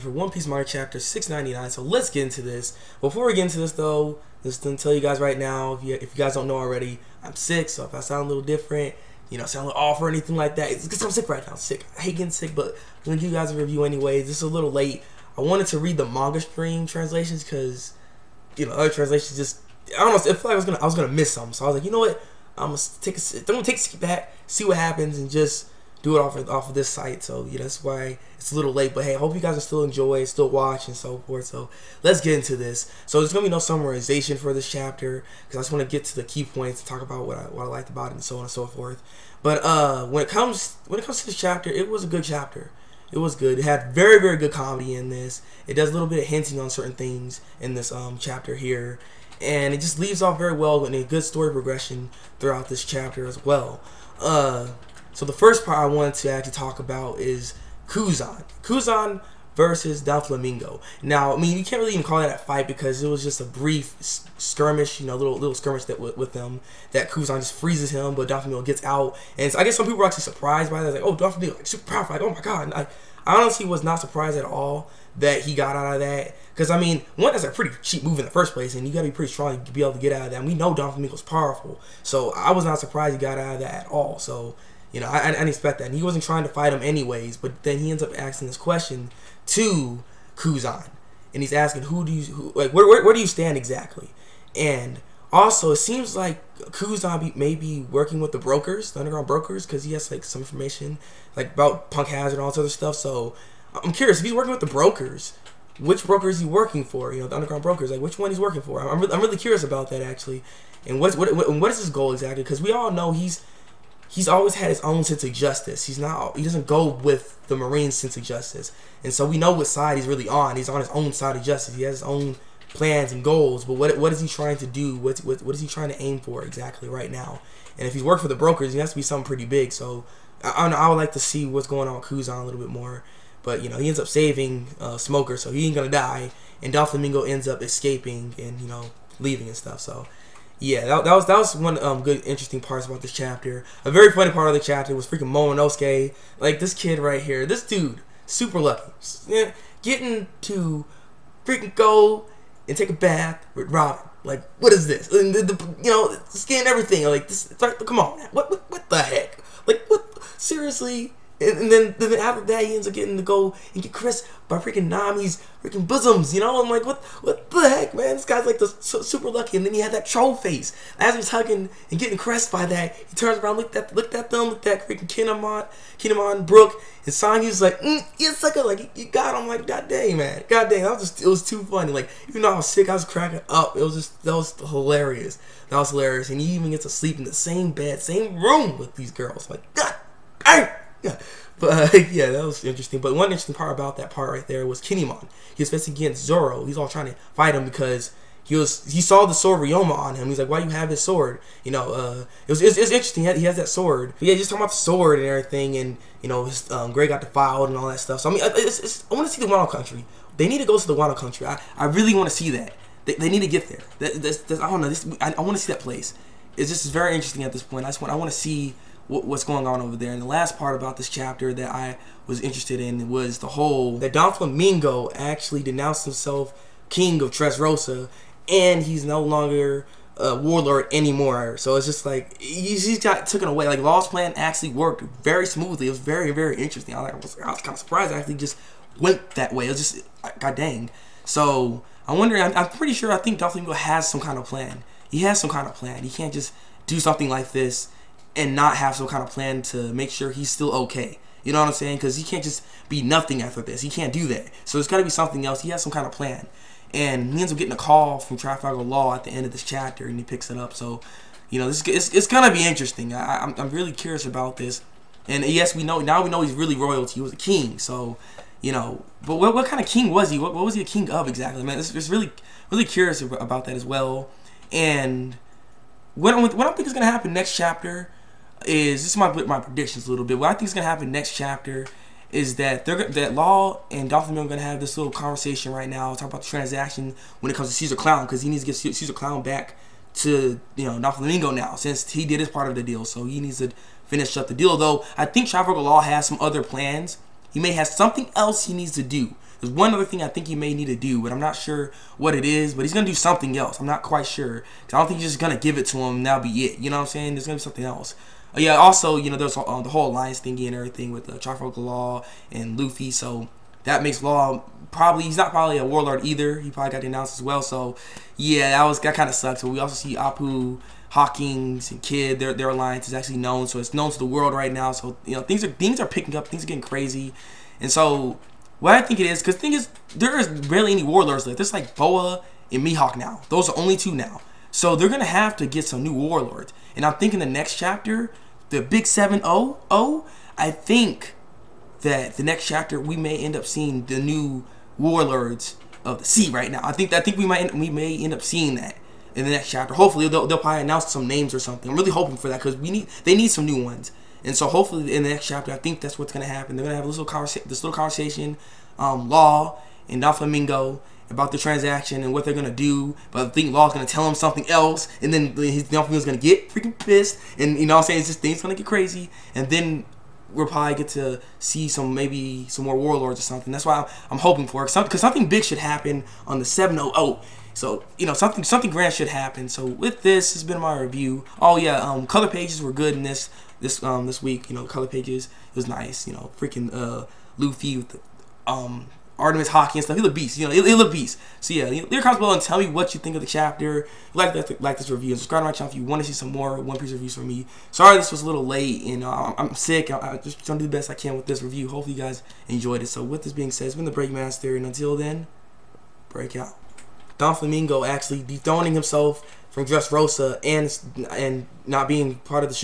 for One Piece Manga chapter 699. So let's get into this. Before we get into this though, just to tell you guys right now, if you guys don't know already, I'm sick. So if I sound a little different, sound a little off or anything like that, it's because I'm sick right now. I'm sick. I hate getting sick, but I'm gonna give you guys a review anyways. This is a little late. I wanted to read the manga stream translations because other translations just, I don't know. I feel like I was gonna miss something. So I was like, you know what? I'm gonna take a skip back, see what happens, and just do it off of this site. So that's why it's a little late. But hey, I hope you guys are still enjoying, still watching, and so forth. So let's get into this. So there's gonna be no summarization for this chapter because I just want to get to the key points and talk about what I liked about it and so on and so forth. But when it comes to this chapter, it was a good chapter. It was good. It had very, very good comedy in this. It does a little bit of hinting on certain things in this chapter here. And it just leaves off very well with a good story progression throughout this chapter as well. So the first part I wanted to actually talk about is Kuzan versus Donflamingo. Now, I mean, you can't really even call that a fight because it was just a brief skirmish, little skirmish with them that Kuzan just freezes him, but Donflamingo gets out. And so I guess some people were actually surprised by that. Like, oh, Donflamingo, like, super powerful. Like, oh my god. And I honestly was not surprised at all that he got out of that. Because, I mean, one, that's a pretty cheap move in the first place, and you got to be pretty strong to be able to get out of that. And we know Donflamingo's powerful. So I was not surprised he got out of that at all. So, I didn't expect that. And he wasn't trying to fight him anyways, but then he ends up asking this question to Kuzan. And he's asking, where do you stand exactly? And also, it seems like Kuzan may be working with the brokers, the underground brokers, because he has, like, some information, like, about Punk Hazard and all this other stuff. So I'm curious, if he's working with the brokers, which broker is he working for? The underground brokers, like, which one he's working for? I'm really curious about that, actually. And what is his goal exactly? Because we all know he's always had his own sense of justice. He doesn't go with the Marines' sense of justice. And so we know what side he's really on. He's on his own side of justice. He has his own plans and goals. But what is he trying to do? What is he trying to aim for exactly right now? And if he's working for the brokers, he has to be something pretty big. So I would like to see what's going on with Kuzan a little bit more. But he ends up saving Smoker, so he ain't gonna die. And Donflamingo ends up escaping and leaving and stuff. So yeah, that was one good interesting parts about this chapter. A very funny part of the chapter was freaking Momonosuke. Like, this kid right here, this dude, super lucky, getting to freaking go and take a bath with Robin. Like, what is this? And the skin, everything. Like, this. Like, come on, man. What the heck? Like, what? Seriously? And then after that, he ends up getting to go and get caressed by freaking Nami's freaking bosoms, I'm like, what the heck, man? This guy's like super lucky. And then he had that troll face. As he's hugging and getting caressed by that, he turns around, looked at freaking Kinemon, Brook, and Sangyu's like, yeah, sucker, like, you got him. Like, god dang, man, god dang, it was too funny. Like, even though I was sick, I was cracking up. That was hilarious. That was hilarious. And he even gets to sleep in the same bed, same room with these girls. Like, god dang. Yeah, but yeah, that was interesting. But one interesting part about that part right there was Kinemon. He was facing against Zoro. He's all trying to fight him because he saw the sword Ryoma on him. He's like, why do you have this sword? It was interesting. He has that sword. But yeah, just talking about the sword and everything, and his Gray got defiled and all that stuff. So I mean, I want to see the Wano country. They need to go to the Wano country. I really want to see that. They need to get there. I don't know. I want to see that place. It's just very interesting at this point. I want to see what's going on over there. And the last part about this chapter that I was interested in was the whole that Donflamingo actually denounced himself king of Dressrosa, and he's no longer a warlord anymore. So it's just like he's got taken away. Like, Law's plan actually worked very smoothly. It was very, very interesting. I was kind of surprised it actually just went that way. It was just, god dang. So I'm wondering, I'm pretty sure, I think Donflamingo has some kind of plan. He has some kind of plan. He can't just do something like this and not have some kind of plan to make sure he's still okay. You know what I'm saying? Because he can't just be nothing after this. He can't do that. So there's got to be something else. He has some kind of plan. And he ends up getting a call from Trafalgar Law at the end of this chapter, and he picks it up. So, it's going to be interesting. I'm really curious about this. And yes, we know he's really royalty. He was a king. So, but what kind of king was he? What was he a king of exactly? Man, it's really, really curious about that as well. And what I think is going to happen next chapter is, this is my predictions a little bit. What I think is going to happen next chapter is that Law and Donflamingo are going to have this little conversation right now, talk about the transaction when it comes to Caesar Clown, because he needs to get Caesar Clown back to Donflamingo now, since he did his part of the deal. So he needs to finish up the deal. Though I think Trafalgar Law has some other plans. He may have something else he needs to do There's one other thing I think he may need to do, but I'm not sure what it is. But he's gonna do something else. I'm not quite sure. Cause I don't think he's just gonna give it to him and that'll be it. You know what I'm saying? There's gonna be something else. Yeah. Also, you know, there's the whole alliance thingy and everything with Trifocal Law and Luffy. So that makes Law he's not probably a warlord either. He probably got denounced as well. So yeah, that kind of sucks. But we also see Apu, Hawkins, and Kid. Their alliance is actually known, so it's known to the world right now. So you know things are picking up. Things are getting crazy, and so what I think it is, because the thing is, there is barely any warlords left. There's like Boa and Mihawk now. Those are only 2 now. So they're gonna have to get some new warlords. And I'm thinking the next chapter, the Big 7-0, I think that the next chapter we may end up seeing the new warlords of the sea right now. I think we may end up seeing that in the next chapter. Hopefully they'll probably announce some names or something. I'm really hoping for that because they need some new ones. And so hopefully in the next chapter, I think that's what's gonna happen. They're gonna have this little conversation, Law and Donflamingo about the transaction and what they're gonna do. But I think Law's gonna tell him something else, and then Donflamingo's gonna get freaking pissed, and you know what I'm saying, it's just things gonna get crazy, and then we'll probably get to see maybe some more warlords or something. That's why I'm hoping for it, because something big should happen on the 700. So you know something grand should happen. So with this has been my review. Oh yeah, color pages were good in this week. You know, color pages, it was nice. You know, freaking Luffy with the Artemis Hockey and stuff. He looked beast. You know, he looked beast. So yeah, leave your comments below and tell me what you think of the chapter. Like this review and subscribe to my channel if you want to see some more One Piece reviews from me. Sorry this was a little late, and I'm sick. I just trying to do the best I can with this review. Hopefully you guys enjoyed it. So with this being said, it's been the Thabreakmaster, and until then, break out. Donflamingo actually dethroning himself from Dressrosa and not being part of the